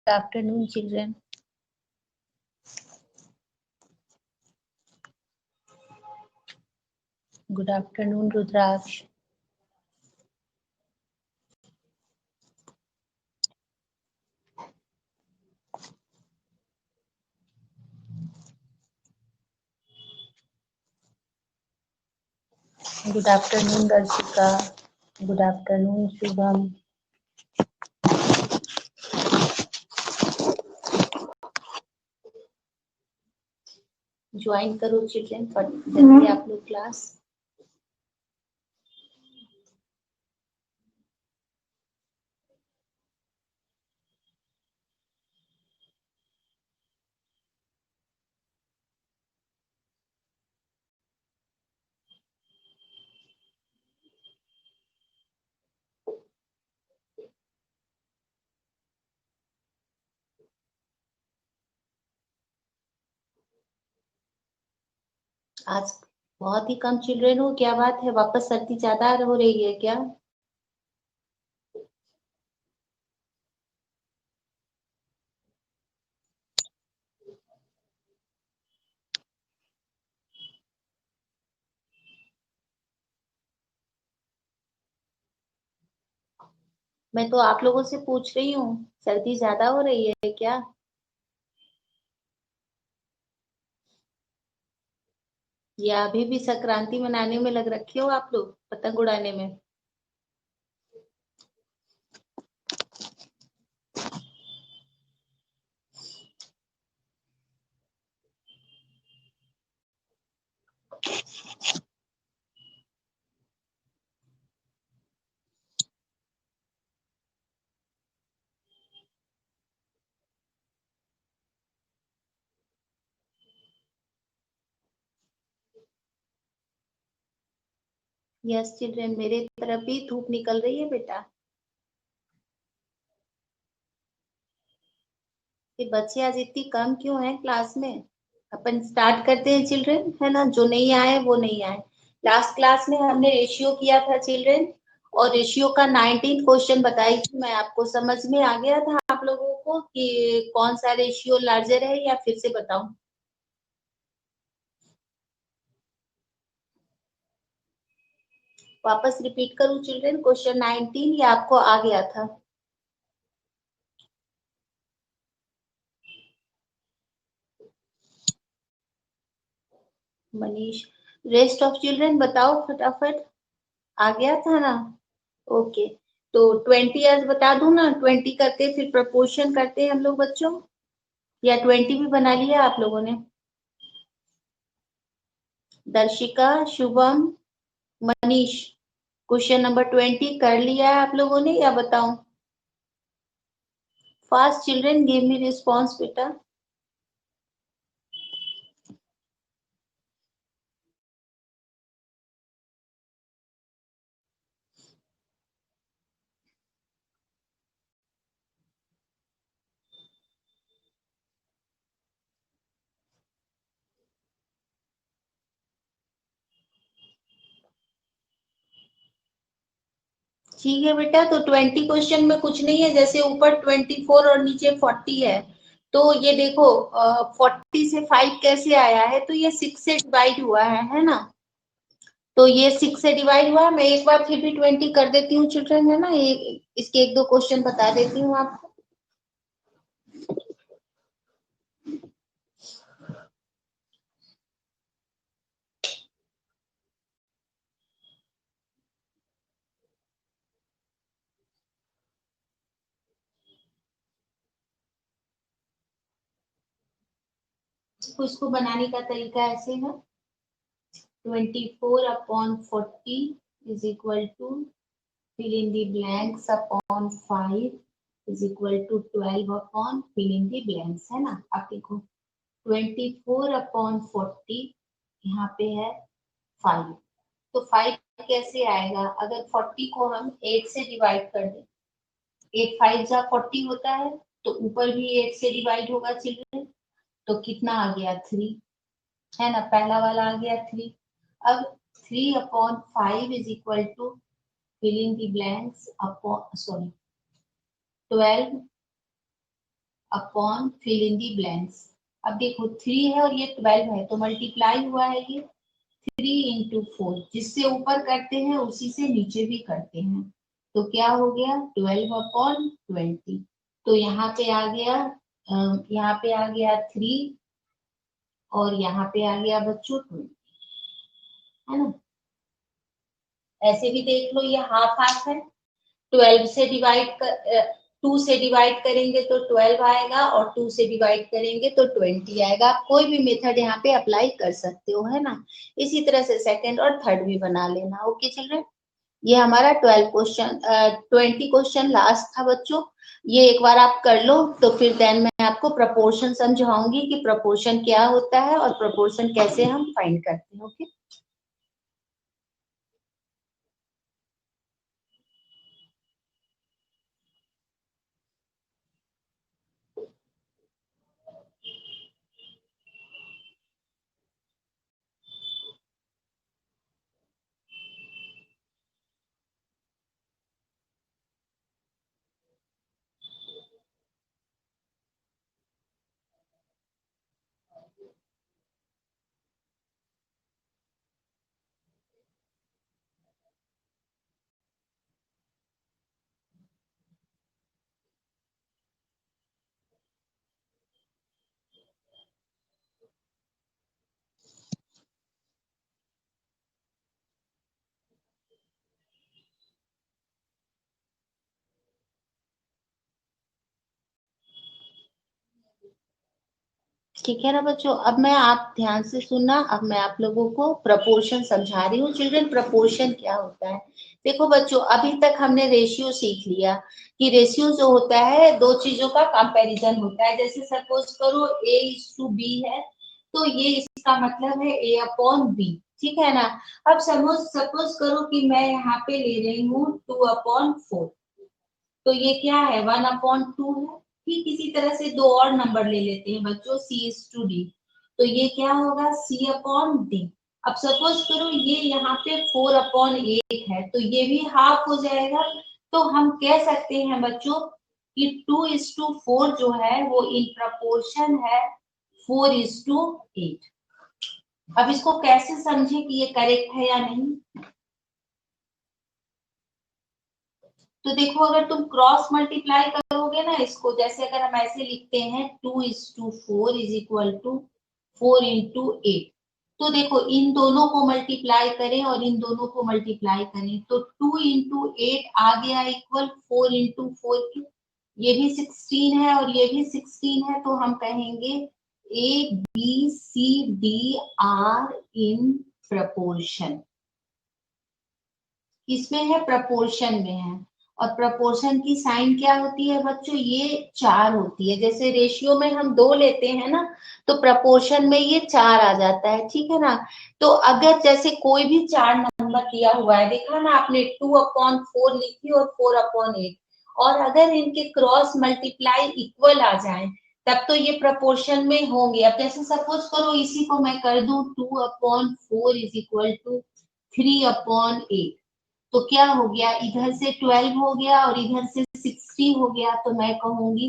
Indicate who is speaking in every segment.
Speaker 1: afternoon, children. Good afternoon, Rudraksh. Good afternoon, Darshika. Good afternoon, Shubham. Join करो children, जल्दी आप लोग class. आज बहुत ही कम चिल्ड्रन हो, क्या बात है? वापस सर्दी ज्यादा हो रही है क्या? मैं तो आप लोगों से पूछ रही हूँ, सर्दी ज्यादा हो रही है क्या? या अभी भी संक्रांति मनाने में लग रखे हो आप लोग, पतंग उड़ाने में? यस चिल्ड्रन, मेरे तरफ भी धूप निकल रही है बेटा। ये बच्चे आज इतनी कम क्यों हैं क्लास में? अपन स्टार्ट करते हैं चिल्ड्रन, है ना? जो नहीं आए वो नहीं आए। लास्ट क्लास में हमने रेशियो किया था चिल्ड्रन, और रेशियो का 19 क्वेश्चन बताई थी मैं आपको। समझ में आ गया था आप लोगों को कि कौन सा रेशियो लार्जर है, या फिर से बताऊं? वापस रिपीट करूं चिल्ड्रन? क्वेश्चन 19 ये आपको आ गया था। मनीष, रेस्ट ऑफ चिल्ड्रन बताओ फटाफट। आ गया था ना? ओके, तो 20 आज बता दूं ना? 20 करते फिर प्रपोर्शन करते हम लोग बच्चों, या 20 भी बना लिया आप लोगों ने? दर्शिका, शुभम, मनीष, क्वेश्चन नंबर 20 कर लिया है आप लोगों ने, या बताऊं? Fast children, give me response बेटा। ठीक है बेटा, तो 20 क्वेश्चन में कुछ नहीं है, जैसे ऊपर 24 और नीचे 40 है। तो ये देखो, 40 से 5 कैसे आया है? तो ये 6 से डिवाइड हुआ है ना? तो ये 6 से डिवाइड हुआ है। मैं एक बार फिर भी 20 कर देती हूँ चिल्ड्रन, है ना? इसके एक दो क्वेश्चन बता देती हूँ आपको। तो इसको बनाने का तरीका ऐसे है, 24/40 is equal to, fill in the blanks upon 5 is equal to 12 upon fill in the blanks, है ना? आप देखो, 24/40 यहाँ पे है 5, तो 5 कैसे आएगा? अगर 40 को हम 8 से डिवाइड कर दें, 8 5 जा 40 होता है, तो ऊपर भी 8 से डिवाइड होगा चिल्ड्रन। तो कितना आ गया? 3, है ना? पहला वाला आ गया 3। अब 3/5 is equal to, fill in the blanks upon, sorry, 12 upon fill in the blanks. अब देखो 3 है और ये 12 है तो मल्टीप्लाई हुआ है ये 3 into 4, जिससे ऊपर करते हैं उसी से नीचे भी करते हैं, तो क्या हो गया 12/20। तो यहाँ पे आ गया यहाँ पे आ गया 3 और यहाँ पे आ गया बच्चों 20, है ना। ऐसे भी देख लो ये हाफ हाफ है, 12 से डिवाइड कर 2 से डिवाइड करेंगे तो 12 आएगा और 2 से डिवाइड करेंगे तो 20 आएगा। आप कोई भी मेथड यहाँ पे अप्लाई कर सकते हो, है ना। इसी तरह से सेकंड और थर्ड भी बना लेना। ओके चिल्ड्रन, ये हमारा 20 क्वेश्चन लास्ट था बच्चों। ये एक बार आप कर लो तो फिर देन मैं आपको प्रपोर्शन समझाऊंगी कि प्रपोर्शन क्या होता है और प्रपोर्शन कैसे हम फाइंड करते हैं। ओके ठीक है ना बच्चों, अब मैं आप ध्यान से सुनना। अब मैं आप लोगों को प्रपोर्शन समझा रही हूँ। चिल्ड्रन प्रपोर्शन क्या होता है, देखो बच्चों अभी तक हमने रेशियो सीख लिया कि रेशियो जो होता है दो चीजों का कंपैरिजन होता है। जैसे सपोज करो A/B है तो ये इसका मतलब है A/B, ठीक है ना। अब सपोज करो कि मैं यहाँ पे ले रही हूँ 2/4, तो ये क्या है 1/2 है। ठीक इसी तरह से दो और नंबर ले लेते हैं बच्चों C/D, तो ये क्या होगा C/D। अब सपोज करो ये यहाँ पे 4/8 है तो ये भी हाफ हो जाएगा। तो हम कह सकते हैं बच्चों कि 2:4 जो है वो इन प्रपोर्शन है 4:8। अब इसको कैसे समझे कि ये करेक्ट है या नहीं। तो देखो अगर तुम क्रॉस मल्टीप्लाई करोगे ना इसको, जैसे अगर हम ऐसे लिखते हैं 2:4 इज इक्वल टू 4 into 8, तो देखो इन दोनों को मल्टीप्लाई करें और इन दोनों को मल्टीप्लाई करें तो 2 into 8 आ गया इक्वल 4 into 4 की। ये भी 16 है और ये भी 16 है, तो हम कहेंगे ABCD आर इन प्रपोर्शन। इसमें है प्रपोर्शन में है। और प्रपोर्शन की साइन क्या होती है बच्चों, ये 4 होती है। जैसे रेशियो में हम 2 लेते हैं ना तो प्रपोर्शन में ये 4 आ जाता है, ठीक है ना। तो अगर जैसे कोई भी 4 नंबर दिया हुआ है, देखा ना आपने 2/4 लिखी और 4/8, और अगर इनके क्रॉस मल्टीप्लाई इक्वल आ जाए तब तो ये प्रपोर्शन में होंगे। अब जैसे सपोज करो इसी को मैं कर दूं 2/4 इज इक्वल टू 3/8, तो क्या हो गया इधर से 12 हो गया और इधर से 60 हो गया, तो मैं कहूंगी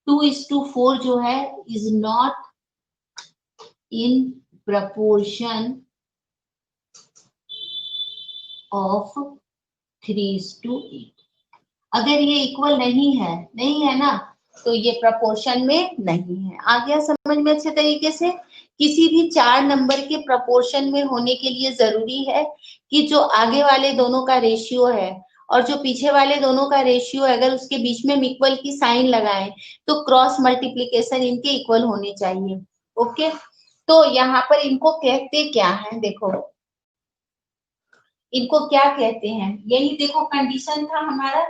Speaker 1: 2:4 जो है is not in proportion of 3:8। अगर ये इक्वल नहीं है ना तो ये प्रपोर्शन में नहीं है। आ गया समझ में अच्छे तरीके से। किसी भी 4 नंबर के प्रपोर्शन में होने के लिए जरूरी है कि जो आगे वाले दोनों का रेशियो है और जो पीछे वाले दोनों का रेशियो है, अगर उसके बीच में हम इक्वल की साइन लगाएं तो क्रॉस मल्टीप्लीकेशन इनके इक्वल होने चाहिए। ओके, तो यहाँ पर इनको कहते क्या है, देखो इनको क्या कहते हैं, यही देखो कंडीशन था हमारा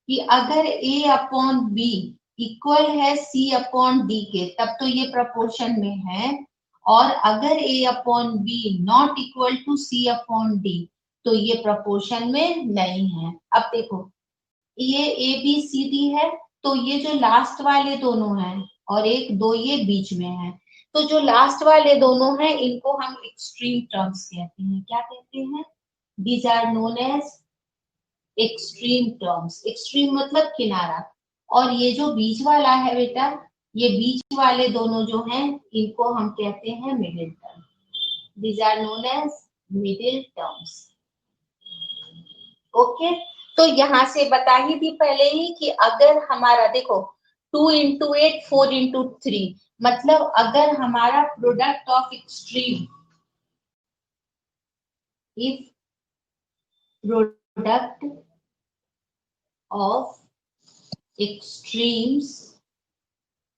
Speaker 1: कि अगर A/B इक्वल है C/D के तब तो ये प्रपोर्शन में है, और अगर A/B not equal to C/D तो ये प्रपोर्शन में नहीं है। अब देखो ये ABCD है तो ये जो लास्ट वाले दोनों हैं और एक दो ये बीच में है, तो जो लास्ट वाले दोनों हैं इनको हम एक्सट्रीम टर्म्स कहते हैं। क्या कहते हैं, these are known as extreme terms। extreme मतलब किनारा। और ये जो बीच वाला है बेटा ये बीच वाले दोनों जो हैं इनको हम कहते हैं middle term. These are known as middle terms. Okay, तो यहां से बता ही दी पहले ही कि अगर हमारा देखो 2 into 8 4 into 3, मतलब अगर हमारा product of extreme, if product of extremes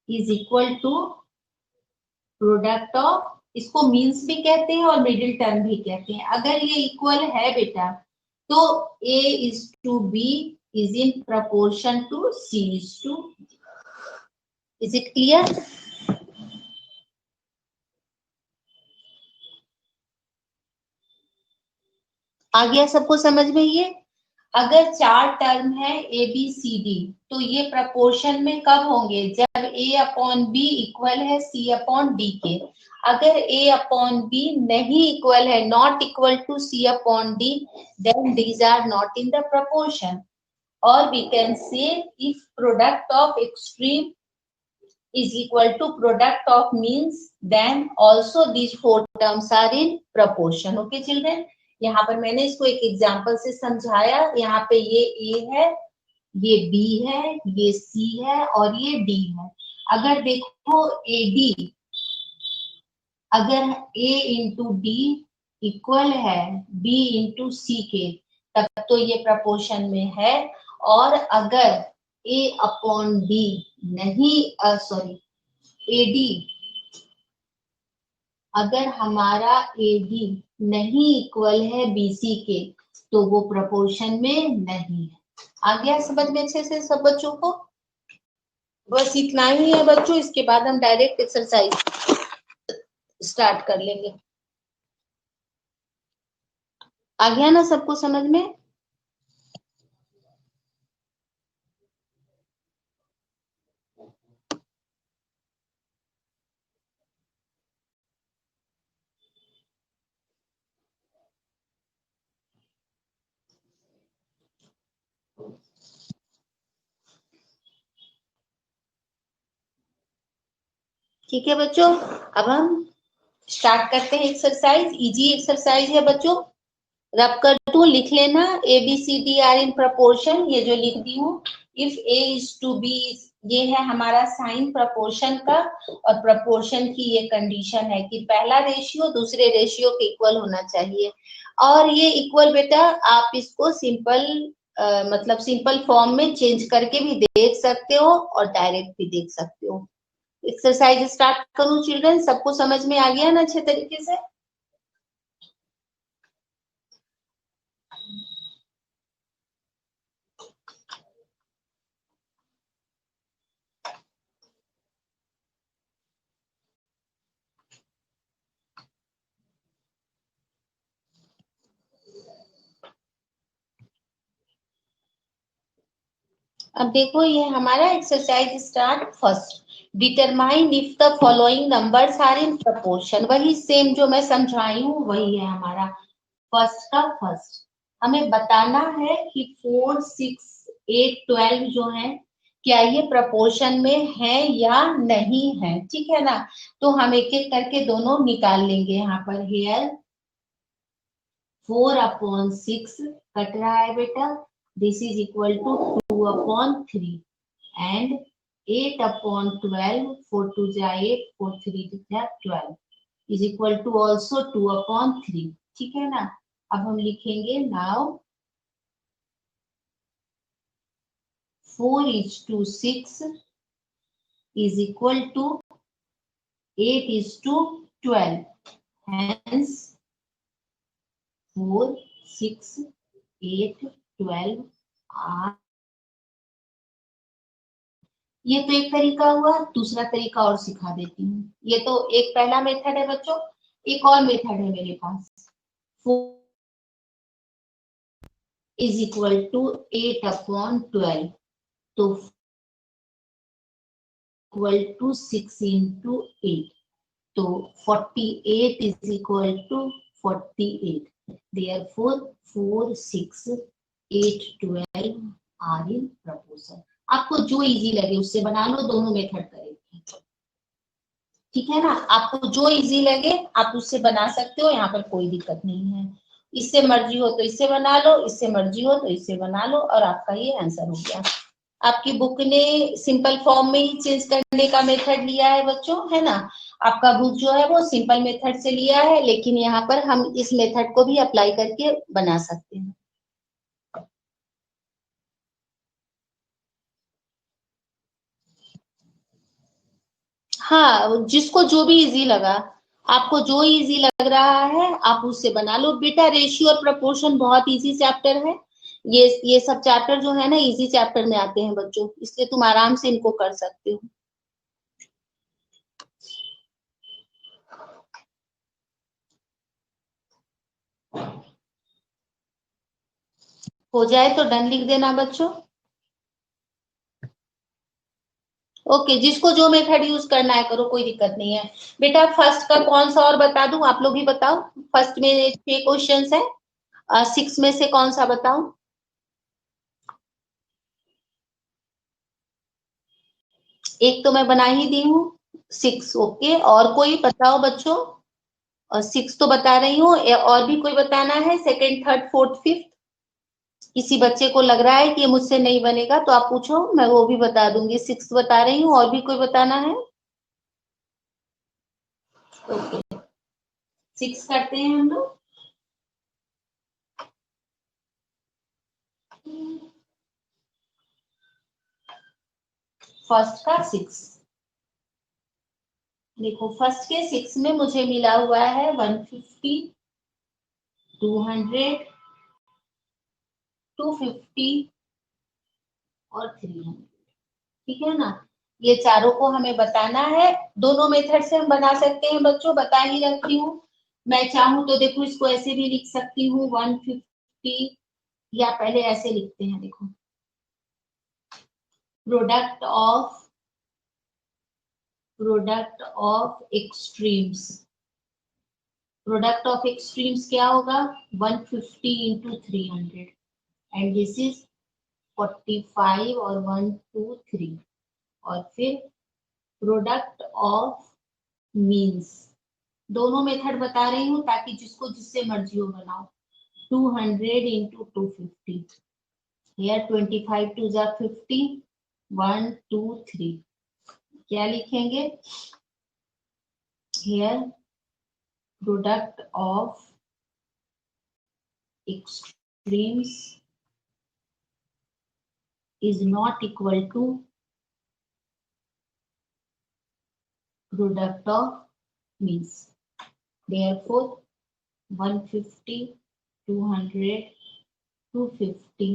Speaker 1: is equal to product of, इसको मीन्स भी कहते हैं और मिडिल टर्म भी कहते हैं। अगर ये इक्वल है बेटा तो A is to B is in proportion to C is to, is it clear? आ गया सबको समझ में ये? अगर 4 टर्म है ए बी सी डी तो ये प्रपोर्शन में कब होंगे? जब A अपॉन बी इक्वल है C अपॉन डी के। अगर A अपॉन बी नहीं इक्वल है, not equal to C upon D, then these are not in the proportion. Or we can say if product of extreme is equal to product of means, then also these 4 terms are in proportion. Okay children, यहाँ पर मैंने इसको एक example से समझाया। यहाँ पे ये A है, ये B है, ये C है और ये D है। अगर देखो AD, अगर A इंटू डी इक्वल है B इंटू सी के, तब तो ये प्रपोर्शन में है। और अगर A अपॉन डी नहीं, सॉरी AD, अगर हमारा AD नहीं इक्वल है BC के तो वो प्रपोर्शन में नहीं है। आ गया समझ में अच्छे से सब बच्चों को? बस इतना ही है बच्चों, इसके बाद हम डायरेक्ट एक्सरसाइज स्टार्ट कर लेंगे। आ गया ना सबको समझ में? ठीक है बच्चों, अब हम स्टार्ट करते हैं एक्सरसाइज। इजी एक्सरसाइज है बच्चों, रब कर दूं, लिख लेना। A B C D are in proportion, ये जो लिख दी हूँ। If A is to B, ये है हमारा साइन प्रपोर्शन का, और प्रपोर्शन की ये कंडीशन है कि पहला रेशियो दूसरे रेशियो के इक्वल होना चाहिए। और ये इक्वल बेटा आप इसको सिंपल मतलब सिंपल फॉर्म में चेंज करके भी देख सकते हो और डायरेक्ट भी देख सकते हो। एक्सरसाइज स्टार्ट करूं चिल्ड्रन? सबको समझ में आ गया ना अच्छे तरीके से? अब देखो ये हमारा exercise start first, determine if the following numbers are in proportion. वही सेम जो मैं समझाई हूँ वही है हमारा फर्स्ट का फर्स्ट। हमें बताना है कि 4 6 8 12 जो है क्या ये प्रपोर्शन में है या नहीं है। ठीक है ना? तो हम एक एक करके दोनों निकाल लेंगे। यहाँ पर हेयर 4 अपॉन 6 कट रहा है बेटा, this is equal to 2 upon 3 and 8 upon 12, 4 2 जा 8, 4 3 जा 12 is equal to also 2 upon 3। ठीक है ना? अब हम लिखेंगे now 4 is to 6 is equal to 8 is to 12, hence 4 6 8 12 8। ये तो एक तरीका हुआ, दूसरा तरीका और सिखा देती हूँ। ये तो एक पहला मेथड है बच्चों, एक और मेथड है मेरे पास। 4 is equal to 8 upon 12, तो इक्वल टू 6 into 8, तो 48 is equal to 48. Therefore 4 6 8 12 are in proportion. आपको जो इजी लगे उससे बना लो, दोनों मेथड करेंगे, ठीक है ना। आपको जो इजी लगे आप उससे बना सकते हो, यहाँ पर कोई दिक्कत नहीं है। इससे मर्जी हो तो इससे बना लो, इससे मर्जी हो तो इससे बना लो, और आपका ये आंसर हो गया। आपकी बुक ने सिंपल फॉर्म में ही चेंज करने का मेथड लिया है बच्चों, है ना। आपका बुक जो है वो सिंपल मेथड से लिया है, लेकिन यहाँ पर हम इस मेथड को भी अप्लाई करके बना सकते हैं। हाँ, जिसको जो भी इजी लगा, आपको जो इजी लग रहा है आप उससे बना लो बेटा। रेशियो और प्रपोर्शन बहुत इजी चैप्टर है, ये सब चैप्टर जो है ना इजी चैप्टर में आते हैं बच्चों, इसलिए तुम आराम से इनको कर सकते हो। हो जाए तो डन लिख देना बच्चों। ओके, जिसको जो मेथड यूज करना है करो, कोई दिक्कत नहीं है बेटा। फर्स्ट का कौन सा और बता दूं, आप लोग ही बताओ। फर्स्ट में 6 क्वेश्चंस है, 6 में से कौन सा बताऊं। एक तो मैं बना ही दी हूँ, 6। ओके, और कोई बताओ बच्चों। और 6 तो बता रही हूँ, और भी कोई बताना है, सेकंड, थर्ड, फोर्थ, फिफ्थ। किसी बच्चे को लग रहा है कि ये मुझसे नहीं बनेगा तो आप पूछो, मैं वो भी बता दूंगी। 6 बता रही हूँ, और भी कोई बताना है। ओके, 6 करते हैं हम लोग। फर्स्ट का 6, देखो फर्स्ट के 6 में मुझे मिला हुआ है 150, 200, 250 और 300, ठीक है ना। ये चारों को हमें बताना है। दोनों मेथड से हम बना सकते हैं बच्चों, बता ही रखती हूँ। मैं चाहूँ तो देखो इसको ऐसे भी लिख सकती हूँ 150, या पहले ऐसे लिखते हैं, देखो product of extremes. Product of extremes क्या होगा, 150 इंटू 300, एंड दिस इज 45 और 1 2 3। और फिर प्रोडक्ट ऑफ मीन्स, दोनों मेथड बता रही हूँ ताकि जिसको जिससे मर्जी हो बनाओ। 200 इंटू 250, हियर 25 टू जा 50, 1 2 3। क्या लिखेंगे here, product of extremes is not equal to product of means. Therefore 150, 200, 250,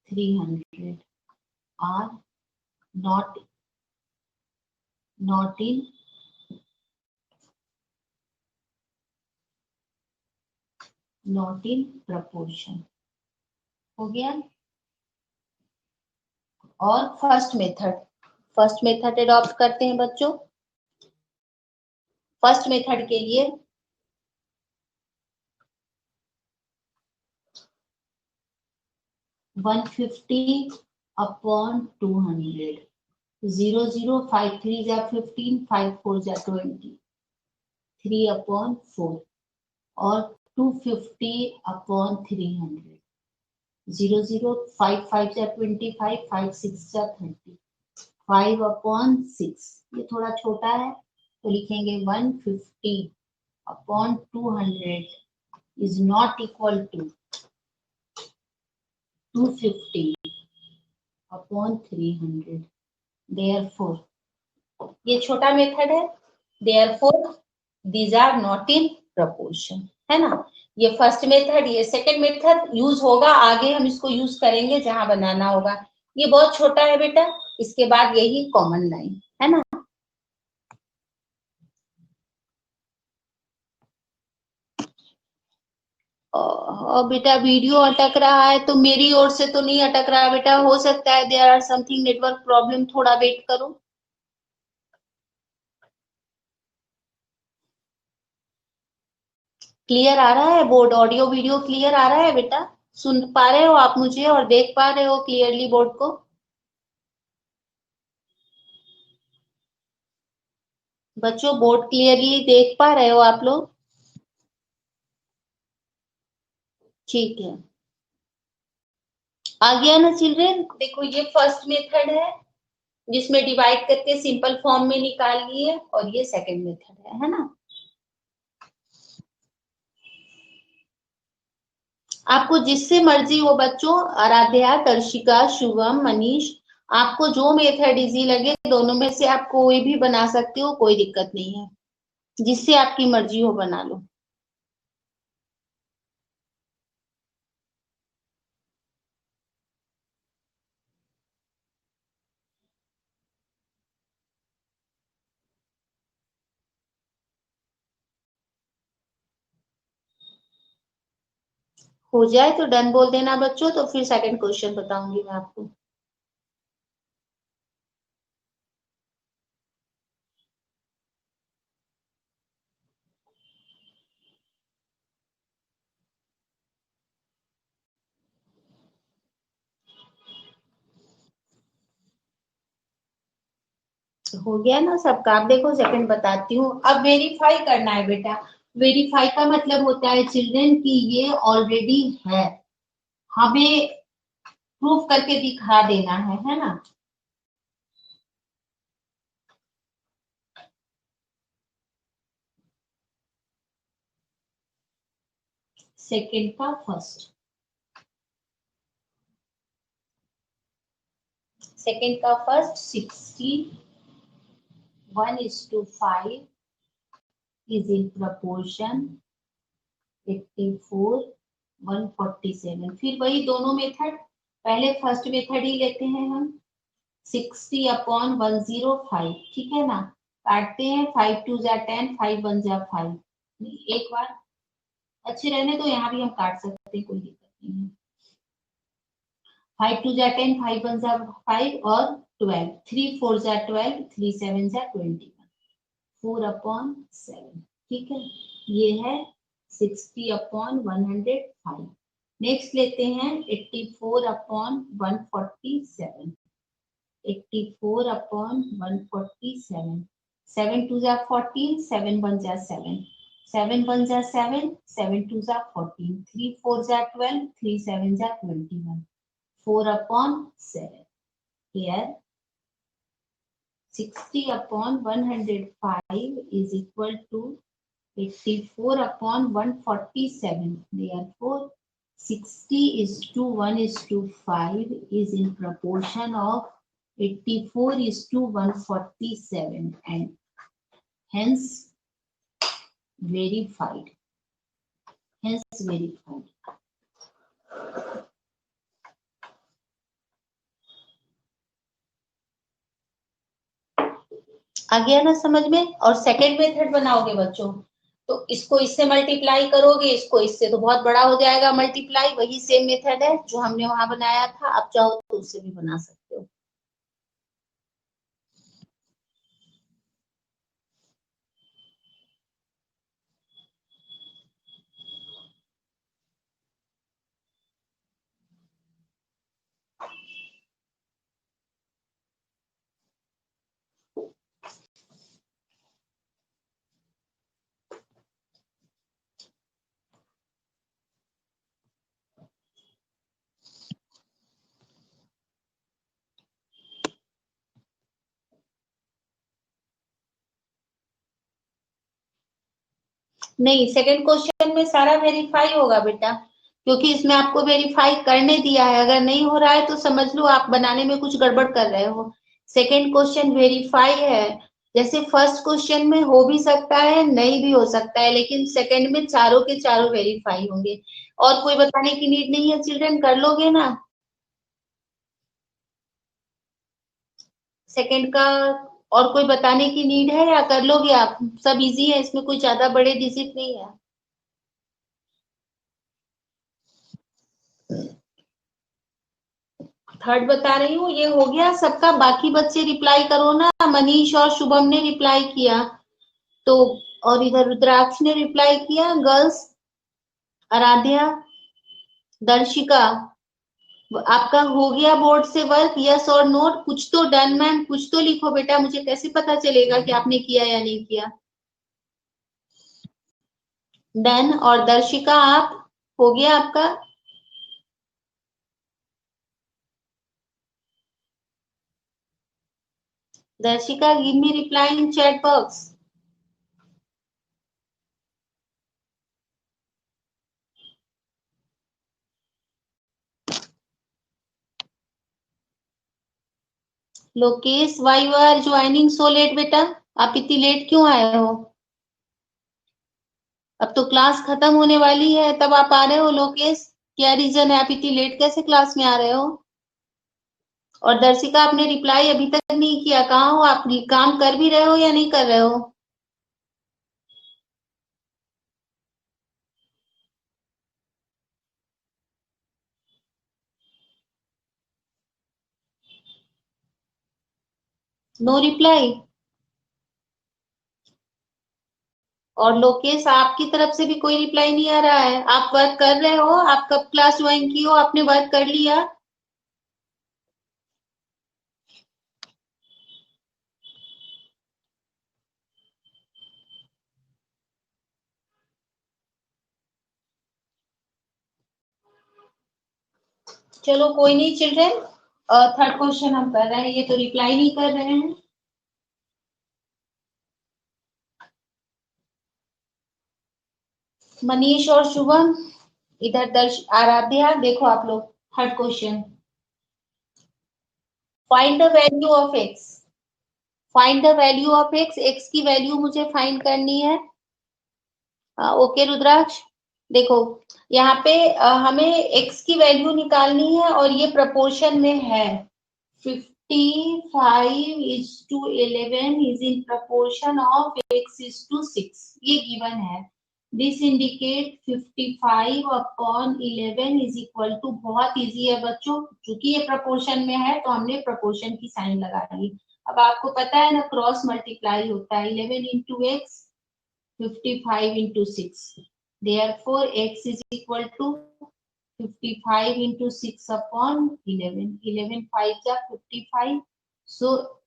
Speaker 1: 300 are not in proportion। हो गया। और फर्स्ट मेथड अडॉप्ट करते हैं बच्चों। फर्स्ट मेथड के लिए 150 अपॉन 200, 0 0 5 3 जा 15, 5 4 जा 20, 3 अपॉन 4, और 250 अपॉन 300, 0 0 5 5 जा 25, 5 6 जा 30, 5 अपॉन 6। ये थोड़ा छोटा है तो लिखेंगे 150 upon 200 is not equal to 250 upon 300। Therefore, ये छोटा मेथड है, therefore these are not in proportion, है ना। ये फर्स्ट मेथड, ये सेकंड मेथड यूज होगा आगे, हम इसको यूज करेंगे जहां बनाना होगा। ये बहुत छोटा है बेटा, इसके बाद यही कॉमन लाइन है ना। और बेटा वीडियो अटक रहा है तो मेरी ओर से तो नहीं अटक रहा बेटा, हो सकता है there are something network problem, थोड़ा वेट करो। क्लियर आ रहा है बोर्ड, ऑडियो वीडियो क्लियर आ रहा है बेटा, सुन पा रहे हो आप मुझे और देख पा रहे हो क्लियरली बोर्ड को। बच्चों बोर्ड क्लियरली देख पा रहे हो आप लोग? ठीक है, आ गया ना चिल्ड्रेन? देखो ये फर्स्ट मेथड है जिसमें डिवाइड करके सिंपल फॉर्म में निकाल लिए, और ये सेकंड मेथड है ना? आपको जिससे मर्जी हो बच्चों, आराध्या, दर्शिका, शुभम, मनीष, आपको जो मेथड इजी लगे दोनों में से आप कोई भी बना सकते हो, कोई दिक्कत नहीं है, जिससे आपकी मर्जी हो बना लो। हो जाए तो डन बोल देना बच्चों, तो फिर सेकंड क्वेश्चन बताऊंगी मैं आपको। हो गया ना सबका? आप देखो सेकंड बताती हूँ। अब वेरीफाई करना है बेटा। वेरीफाई का मतलब होता है चिल्ड्रन कि ये ऑलरेडी है, हमें प्रूफ करके दिखा देना है ना? सेकंड का फर्स्ट, सेकंड का फर्स्ट 61:5 is in proportion 84:147। फिर वही दोनों मेथड, पहले फर्स्ट मेथड ही लेते हैं हम, 60/105, ठीक है ना? काटते हैं, 5 2 जा 10, 5 1 जा 5। एक बार अच्छे रहने तो यहाँ भी हम काट सकते हैं, कोई दिक्कत नहीं है। 5 2 जा 10, 5 1 जा 5 और 12, 3 4 जा 12, 3 7 जा 21, 4/7, ठीक है? ये है 60/105। नेक्स्ट लेते हैं 84/147, 84/147, 7 2 जा 14, 7 1 जा 7, 7 1 जा 7, 7 2 जा 14, 3 4 जा 12, 3 7 जा 21, 4/7। Here 60/105 is equal to 84/147. Therefore 60:1:5 is in proportion of 84:147, and hence verified. Hence verified. आ गया ना समझ में? और सेकेंड मेथड बनाओगे बच्चों तो इसको इससे मल्टीप्लाई करोगे, इसको इससे, तो बहुत बड़ा हो जाएगा मल्टीप्लाई। वही सेम मेथड है जो हमने वहां बनाया था, आप चाहो तो उससे भी बना सकते हो। नहीं, सेकंड क्वेश्चन में सारा वेरीफाई होगा बेटा, क्योंकि इसमें आपको वेरीफाई करने दिया है। अगर नहीं हो रहा है तो समझ लो आप बनाने में कुछ गड़बड़ कर रहे हो। सेकंड क्वेश्चन वेरीफाई है। जैसे फर्स्ट क्वेश्चन में हो भी सकता है, नहीं भी हो सकता है, लेकिन सेकंड में चारों के चारों वेरीफाई होंगे। और कोई बताने की नीड नहीं है चिल्ड्रन, कर लोगे ना? सेकंड का और कोई बताने की नीड है या कर लोगे आप? सब इजी है, इसमें कोई ज्यादा बड़े डिजिट नहीं है। थर्ड बता रही हूँ, ये हो गया सबका। बाकी बच्चे रिप्लाई करो ना। मनीष और शुभम ने रिप्लाई किया तो, और इधर रुद्राक्ष ने रिप्लाई किया। गर्ल्स, आराध्या, दर्शिका, आपका हो गया बोर्ड से वर्क, यस और नोट? कुछ तो डन मैम, कुछ तो लिखो बेटा, मुझे कैसे पता चलेगा कि आपने किया या नहीं किया। डन। और दर्शिका आप, हो गया आपका? Darshika give me reply in chat box. Lokesh why are you joining so late बेटा? आप इतनी लेट क्यों आए हो? अब तो क्लास खत्म होने वाली है तब आप आ रहे हो लोकेश। क्या रीजन है, आप इतनी लेट कैसे क्लास में आ रहे हो? और दर्शिका आपने रिप्लाई अभी तक नहीं किया, कहाँ हो आप? काम कर भी रहे हो या नहीं कर रहे हो? No reply. और लोकेश आपकी तरफ से भी कोई रिप्लाई नहीं आ रहा है। आप वर्क कर रहे हो? आप कब क्लास ज्वाइन की हो? आपने वर्क कर लिया? चलो कोई नहीं चिल्ड्रेन, थर्ड क्वेश्चन हम कर रहे हैं, ये तो रिप्लाई नहीं कर रहे हैं। मनीष और शुभम, इधर दर्श आराध्या, देखो आप लोग, third question. Find the value of x. Find the value of x, x की वैल्यू मुझे फाइंड करनी है। ओके रुद्राक्ष, देखो यहाँ पे हमें एक्स की वैल्यू निकालनी है और ये प्रपोर्शन में है। 55:11 is in proportion of x:6, ये गिवन है। This indicate 55/11 is equal to, बहुत इजी है बच्चों, क्योंकि ये प्रपोर्शन में है तो हमने प्रपोर्शन की साइन लगा ली। अब आपको पता है ना, क्रॉस मल्टीप्लाई होता है, 11 into x, 55 into 6. Therefore, x is equal to 55 into 6 upon 11. 11 5 ja 55. So,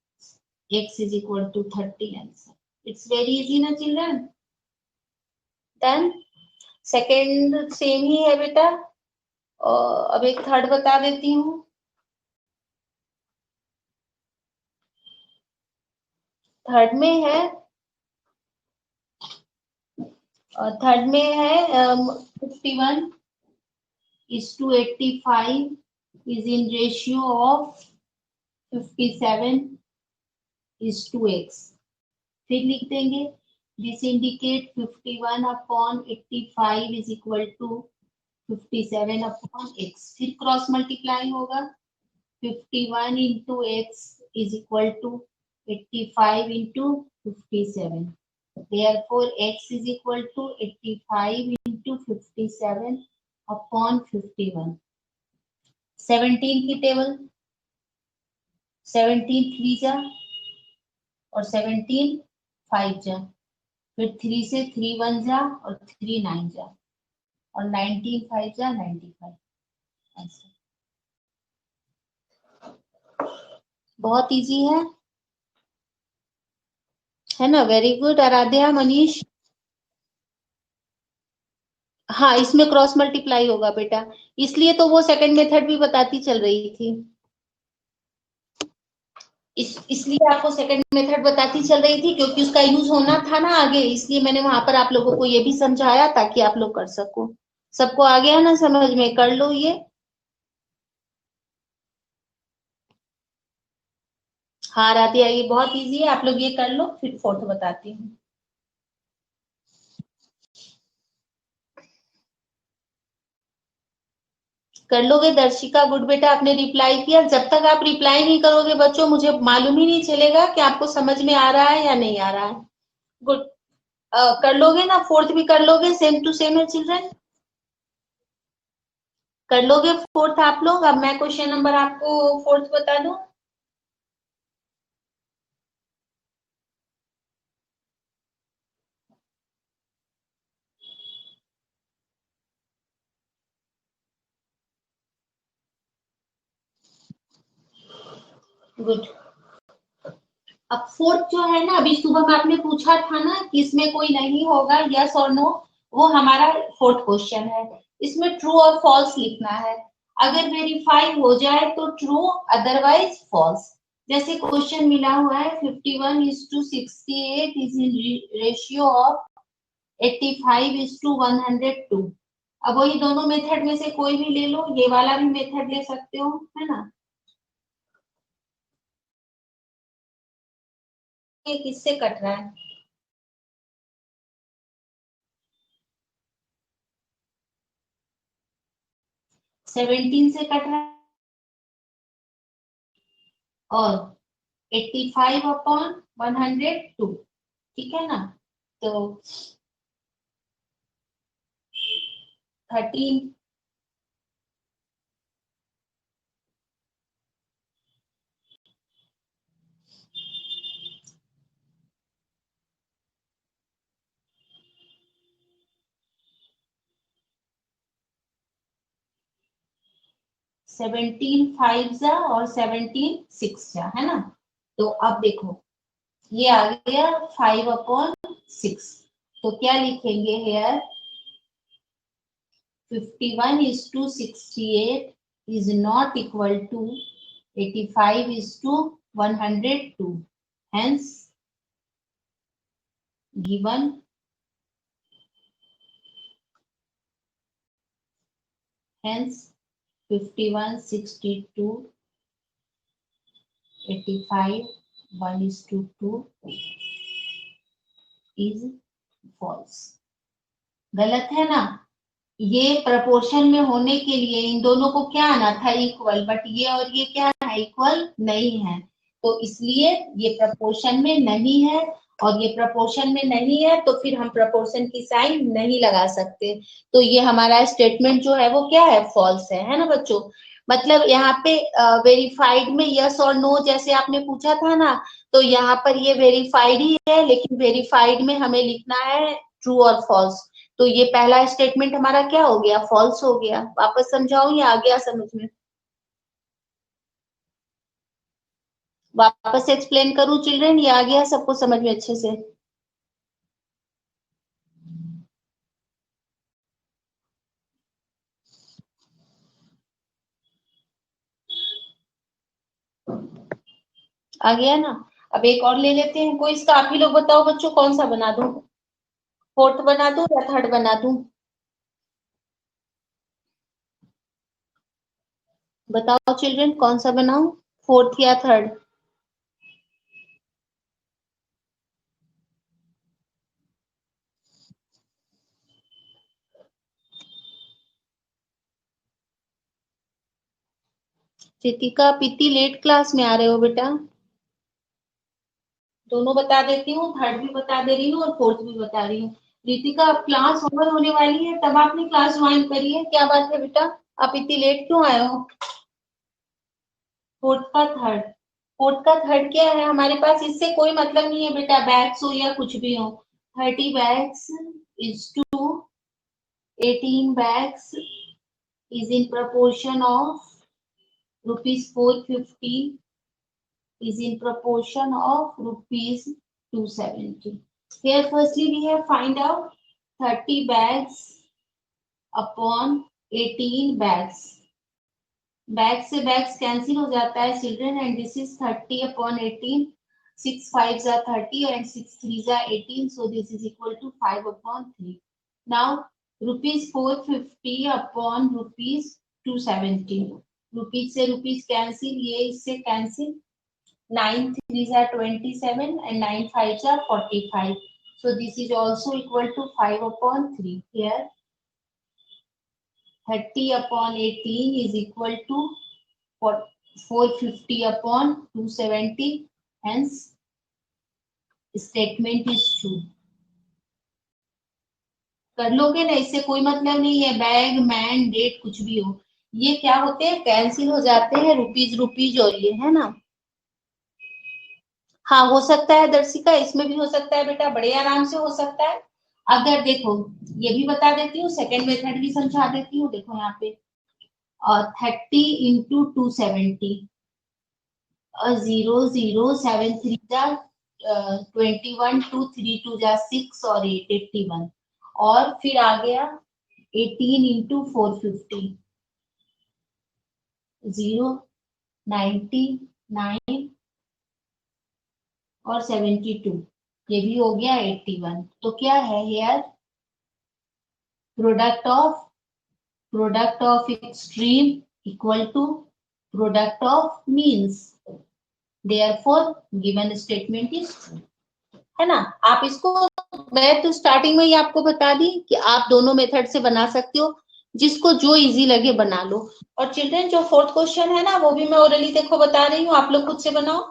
Speaker 1: x is equal to 30 answer. It's very easy na children? Then, second same ही है बेटा। अब एक थर्ड बता देती हूँ। थर्ड में है, थर्ड में है 51 is to 85 is in ratio of 57 is to x. फिर लिख देंगे, this indicate 51/85 is equal to 57/x। फिर क्रॉस मल्टीप्लाई होगा, 51 into x is equal to 85 into 57। Therefore, x is equal to 85 into 57 upon 51। 17 की table, 17 3 जा और 17 5 जा, फिर 3 से 3 1 जा और 3 9 जा, और 19 5 जा 95। ऐसे बहुत इजी है ना? Very good Aaradhya, Manish. हाँ, इसमें क्रॉस मल्टीप्लाई होगा बेटा, इसलिए तो वो सेकंड मेथड भी बताती चल रही थी। इसलिए आपको सेकंड मेथड बताती चल रही थी क्योंकि उसका यूज होना था ना आगे, इसलिए मैंने वहां पर आप लोगों को ये भी समझाया ताकि आप लोग कर सको। सबको आ गया ना समझ में? कर लो ये। हाँ राधिया, ये बहुत इजी है, आप लोग ये कर लो, फिर फोर्थ बताती हूँ। कर लोगे दर्शिका? गुड बेटा, आपने रिप्लाई किया। जब तक आप रिप्लाई नहीं करोगे बच्चों, मुझे मालूम ही नहीं चलेगा कि आपको समझ में आ रहा है या नहीं आ रहा है। गुड। कर लोगे ना? फोर्थ भी कर लोगे? सेम टू सेम है चिल्ड्रन, कर लोगे फोर्थ आप लोग? अब मैं क्वेश्चन नंबर आपको फोर्थ बता दूं। गुड। अब फोर्थ जो है ना, अभी सुबह में आपने पूछा था ना कि इसमें कोई नहीं होगा, यस और नो, वो हमारा फोर्थ क्वेश्चन है। इसमें ट्रू और फॉल्स लिखना है। अगर वेरीफाई हो जाए तो ट्रू, अदरवाइज फॉल्स। जैसे क्वेश्चन मिला हुआ है 51:68 इज इन रेशियो ऑफ 85:102। अब वही दोनों मेथड में से कोई भी ले लो, ये वाला भी मेथड ले सकते हो, है ना। ये किससे कट रहा है? 17 से कट रहा है, और 85/102, ठीक है ना। तो 13, 17 5 जा और 17 6 जा, है ना। तो अब देखो, ये आ गया 5/6। तो क्या लिखेंगे hair, 51:68 is not equal to 85:102, hence given, hence 51:62 85:1:2 is false। गलत है ना। ये प्रपोर्शन में होने के लिए इन दोनों को क्या आना था, इक्वल, बट ये और ये क्या है, इक्वल नहीं है। तो इसलिए ये प्रपोर्शन में नहीं है, और ये प्रपोर्शन में नहीं है तो फिर हम प्रपोर्शन की साइन नहीं लगा सकते। तो ये हमारा स्टेटमेंट जो है वो क्या है, फॉल्स है ना बच्चों। मतलब यहाँ पे वेरीफाइड में यस और नो जैसे आपने पूछा था ना, तो यहाँ पर ये वेरीफाइड ही है, लेकिन वेरीफाइड में हमें लिखना है ट्रू और फॉल्स। तो ये पहला स्टेटमेंट हमारा क्या हो गया, फॉल्स हो गया। वापस समझाऊं या आ गया समझ में? वापस एक्सप्लेन करूं चिल्ड्रन, ये आ गया सबको समझ में अच्छे से? आ गया ना। अब एक और ले लेते हैं कोई इसका, आप ही लोग बताओ बच्चों, कौन सा बना दूं? फोर्थ बना दूं या थर्ड बना दूं? बताओ चिल्ड्रन, कौन सा बनाऊं, फोर्थ या थर्ड? रितिका, आप इतनी लेट क्लास में आ रहे हो बेटा? दोनों बता देती हूँ, थर्ड भी बता दे रही हूँ और फोर्थ भी बता रही हूँ। रितिका, अब क्लास ओवर होने वाली है, तब आपने क्लास ज्वाइन करी है, क्या बात है बेटा? आप इतनी लेट क्यों आए हो? फोर्थ का थर्ड, फोर्थ का थर्ड क्या है हमारे पास, इससे कोई मतलब नहीं है बेटा, बैग्स हो या कुछ भी हो। 30 bags is to 18 bags is in proportion of rupees 450 is in proportion of rupees 270. Here firstly we have find out 30 bags upon 18 bags. Bag से बैग्स कैंसिल हो जाता है children, and this is 30/18, 6 5s are 30 and 6 3s are 18, so this is equal to 5/3. Now rupees 450 upon rupees 270, rupees से rupees cancel, ये इससे cancel, 9 3s are 27 and 9 5s are 45, so this is also equal to 5/3. Here 30/18 is equal to 450/270, hence statement is true। कर लोगे ना, इससे कोई मतलब नहीं है, बैग मैन डेट कुछ भी हो, ये क्या होते हैं, कैंसिल हो जाते हैं, रुपीज रुपीज, और ये है ना। हाँ हो सकता है दर्शिका, इसमें भी हो सकता है बेटा, बड़े आराम से हो सकता है। अगर देखो, ये भी बता देती हूँ, सेकेंड मेथड भी समझा देती हूँ। देखो यहाँ पे 30 × 270, 0 0 7 3 जा 21 2 3 2 जा 6 और 8 81 और फिर आ गया 18 इंटू 450 0 90 9 और 72 ये भी हो गया 81। तो क्या है यार product of extreme equal to product of means therefore given statement is true, है ना। आप इसको मैं तो स्टार्टिंग में ही आपको बता दी कि आप दोनों मेथड से बना सकते हो, जिसको जो इजी लगे बना लो। और चिल्ड्रन जो फोर्थ क्वेश्चन है ना वो भी मैं ओरली देखो बता रही हूँ, आप लोग खुद से बनाओ।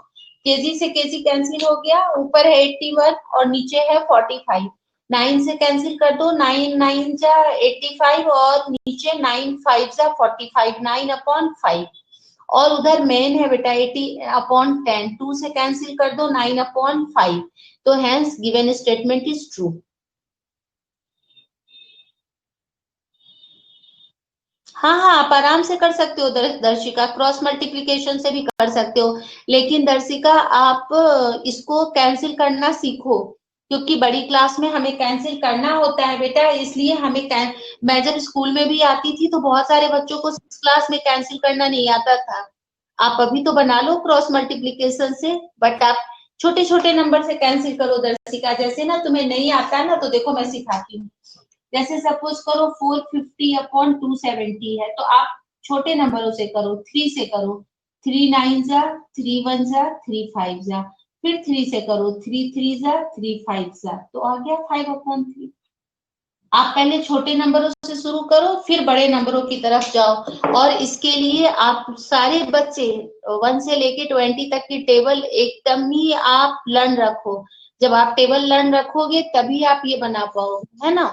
Speaker 1: केजी से केजी कैंसिल हो गया, ऊपर है 81 और नीचे है 45। 9 से कैंसिल कर दो, 9 9 जा 85 और नीचे 9 5 जा 45, 9 अपॉन 5 और उधर मेन है बेटा 80 अपॉन 10, 2 से कैंसिल कर दो 9 अपॉन 5। तो hence given statement is true. हाँ हाँ आप आराम से कर सकते हो दर्शिका, क्रॉस मल्टीप्लीकेशन से भी कर सकते हो, लेकिन दर्शिका आप इसको कैंसिल करना सीखो, क्योंकि बड़ी क्लास में हमें कैंसिल करना होता है बेटा, इसलिए हमें मैं जब स्कूल में भी आती थी तो बहुत सारे बच्चों को 6 क्लास में कैंसिल करना नहीं आता था। आप अभी तो बना लो क्रॉस मल्टीप्लीकेशन से, बट आप छोटे छोटे नंबर से कैंसिल करो दर्शिका। जैसे ना तुम्हें नहीं आता है ना तो देखो मैं सिखाती हूँ। जैसे सपोज करो 450 अपॉन 270 है, तो आप छोटे नंबरों से करो, 3 से करो, 3 9 जा 3 1 जा 3 5 जा, फिर 3 से करो, 3 3 जा 3 5 जा, तो आ गया 5 अपॉन 3। आप पहले छोटे नंबरों से शुरू करो फिर बड़े नंबरों की तरफ जाओ। और इसके लिए आप सारे बच्चे 1 से लेके 20 तक की टेबल एकदम ही आप लर्न रखो। जब आप टेबल लर्न रखोगे तभी आप ये बना पाओगे, है ना,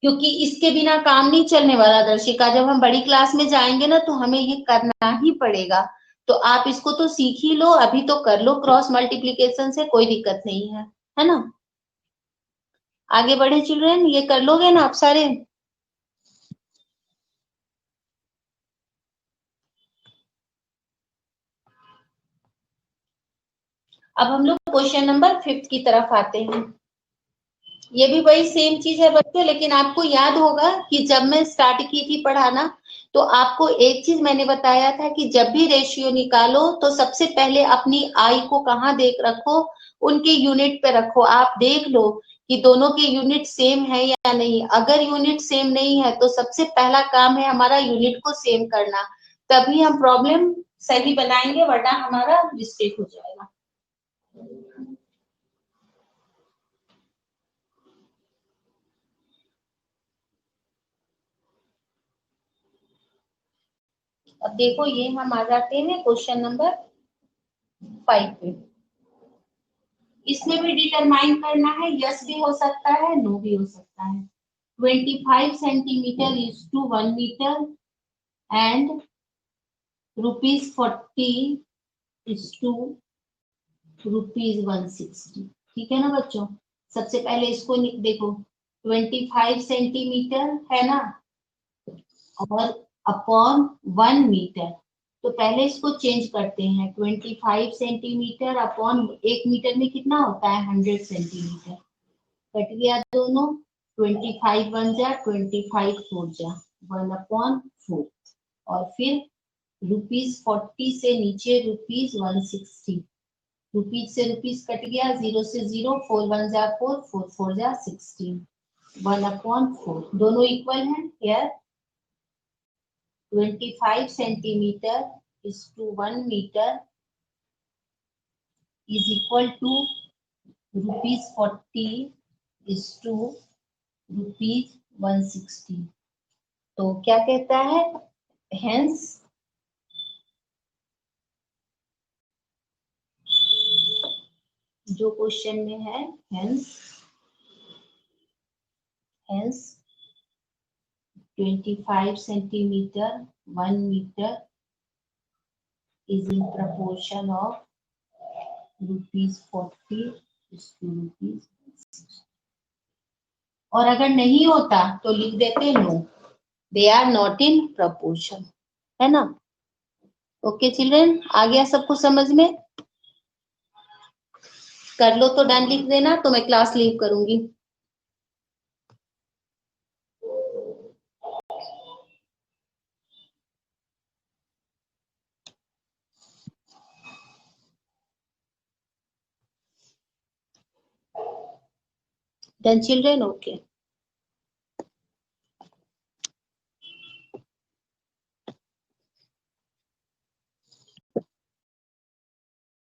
Speaker 1: क्योंकि इसके बिना काम नहीं चलने वाला दर्शिका। जब हम बड़ी क्लास में जाएंगे ना तो हमें ये करना ही पड़ेगा। तो आप इसको तो सीख ही लो, अभी तो कर लो क्रॉस मल्टीप्लीकेशन से, कोई दिक्कत नहीं है ना। आगे बढ़े चिल्ड्रन, ये कर लोगे ना आप सारे। अब हम लोग क्वेश्चन नंबर 5 की तरफ आते हैं। ये भी वही सेम चीज है बच्चों, लेकिन आपको याद होगा कि जब मैं स्टार्ट की थी पढ़ाना तो आपको एक चीज मैंने बताया था कि जब भी रेशियो निकालो तो सबसे पहले अपनी आई को कहाँ देख रखो, उनके यूनिट पे रखो। आप देख लो कि दोनों के यूनिट सेम है या नहीं। अगर यूनिट सेम नहीं है तो सबसे पहला काम है हमारा यूनिट को सेम करना, तभी हम प्रॉब्लम सही बनाएंगे, वरना हमारा मिस्टेक हो जाएगा। अब देखो ये हम आ जाते हैं क्वेश्चन नंबर 5 पे। इसमें भी डिटरमाइन करना है, यस भी हो सकता है नो भी हो सकता है। 25 centimetre is to 1 metre and ₹40 is to ₹160। ठीक है ना बच्चों। सबसे पहले इसको देखो 25 सेंटीमीटर है ना, और अपॉन 1 मीटर। तो पहले इसको चेंज करते हैं, 25 सेंटीमीटर अपॉन 1 मीटर में कितना होता है 100 सेंटीमीटर, कट गया दोनों, 25 1 जा 25 4 जा 1/4 और फिर ₹40 से नीचे ₹160, रुपीज से रुपीज कट गया, 0 से 0, 4 1 जा 4, 4 4 जा 16, 1/4 दोनों इक्वल है यार। 25 centimetre is to 1 meter is equal to ₹40 is to ₹160। तो क्या कहता है, हेंस जो क्वेश्चन में है, hence 25 centimetre 1 metre is in proportion of ₹40 is to ₹160। और अगर नहीं होता तो लिख देते no, they are not in proportion, है ना। ओके चिल्ड्रन, आ गया सबको समझ में? कर लो तो डन लिख देना, तो मैं क्लास लीव करूंगी। Done children, okay.